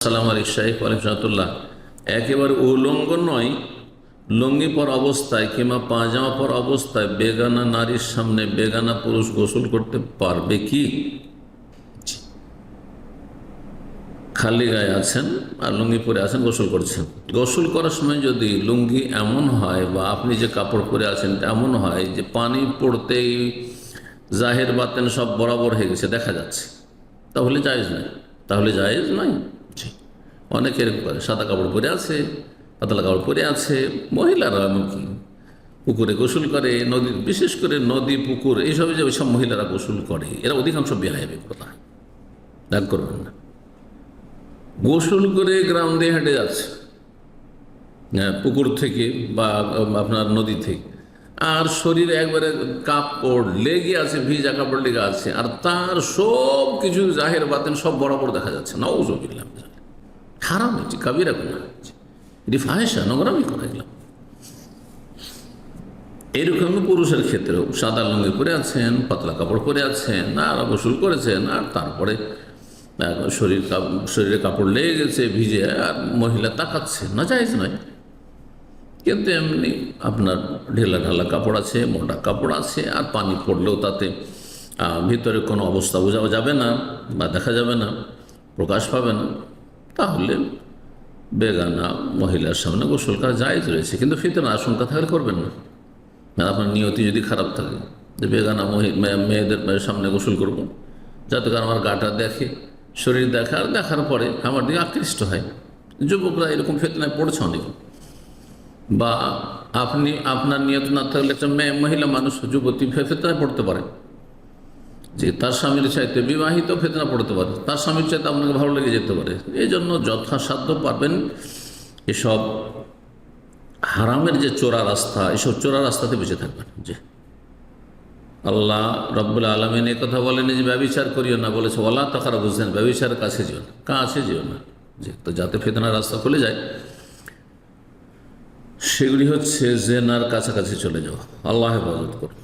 আসসালামু আলাইকুম শাইখ ওয়ালাইকুম রাহমাতুল্লাহ। একেবারে উলঙ্গ নয়, লুঙ্গি পর অবস্থায় কিংবা পাজামা পর অবস্থায় বেগানা নারীর সামনে বেগানা পুরুষ গোসল করতে পারবে কি? খালি গায়ে আছেন আর লুঙ্গি পরে আছেন, গোসল করছেন। গোসল করার সময় যদি লুঙ্গি এমন হয় বা আপনি যে কাপড় পরে আছেন এমন হয় যে পানি পড়তেই জাহের বাতেন সব বরাবর হয়ে গেছে, দেখা যাচ্ছে, তাহলে জায়েজ নাই। তাহলে জায়েজ নাই। অনেকে এরকম করে, সাদা কাপড় পরে আছে, পাতলা কাপড় পরে আছে। মহিলারা এমনকি পুকুরে গোসল করে, নদী, বিশেষ করে নদী পুকুর এইসবে যে ওইসব মহিলারা গোসল করে, এরা অধিকাংশ বেহায়াবি কথা, রাগ করবেন না। গোসল করে গ্রাম দিয়ে হেঁটে যাচ্ছে, হ্যাঁ, পুকুর থেকে বা আপনার নদী থেকে, আর শরীরে একবারে কাপড় লেগে আছে, ভিজা কাপড় লেগে আছে, আর তার সব কিছু জাহের বাতেন সব বরাবর দেখা যাচ্ছে। নাউযুবিল্লাহ, হারাম, এটি কাবিরা গুনাহ, এটি ফাহিশা, নোংরামি করা গেলাম। এরকম পুরুষের ক্ষেত্রেও সাদা লুঙ্গি পরে আছেন, পাতলা কাপড় পরে আছেন, আর গোসল করেছেন, আর তারপরে শরীরে কাপড় লেগে গেছে ভিজে, আর মহিলা তাকাচ্ছে, না জায়েজ নয়। কিন্তু এমনি আপনার ঢেলা ঢালা কাপড় আছে, মোটা কাপড় আছে, আর পানি পড়লেও তাতে ভিতরে কোনো অবস্থা বোঝা যাবে না বা দেখা যাবে না, প্রকাশ পাবে না, তাহলে বেগানা মহিলার সামনে গোসল করা জায়েজ রয়েছে। কিন্তু ফিতনার আশঙ্কা থাকলে করবেন না। আপনার নিয়তি যদি খারাপ থাকে যে বেগানা মেয়েদের সামনে গোসল করব, যাতে করে আমার গাটা দেখে, শরীর দেখে, আর দেখার পরে আমার দিকে আকৃষ্ট হয়। যুবকরা এরকম ফিতনায় পড়ছে অনেক। বা আপনি আপনার নিয়ত না থাকলে একটা মহিলা মানুষ, যুবতী ফিতনায় পড়তে পারে যে তার স্বামীর চাইতে, বিবাহিত ফিতনা পড়তে পারে, তার স্বামীর চাইতে আপনাকে ভালো লেগে যেতে পারে। এই জন্য যথাসাধ্য পারবেন এসব হারামের যে চোরা রাস্তা, এসব চোরা রাস্তাতে বেঁচে থাকবেন। যে আল্লাহ রব্বুল আলামিন এ কথা বলেনি যে ব্যভিচার করিও না, বলেছে ওয়ালা তাকরাবুজ জিনা, ব্যভিচারের কাছে যেও না, কাছে যেও না। যে তো যাতে ফিতনার রাস্তা খুলে যায়, সেগুলি হচ্ছে জেনার কাছাকাছি চলে যাওয়া। আল্লাহ হেফাজত করুন।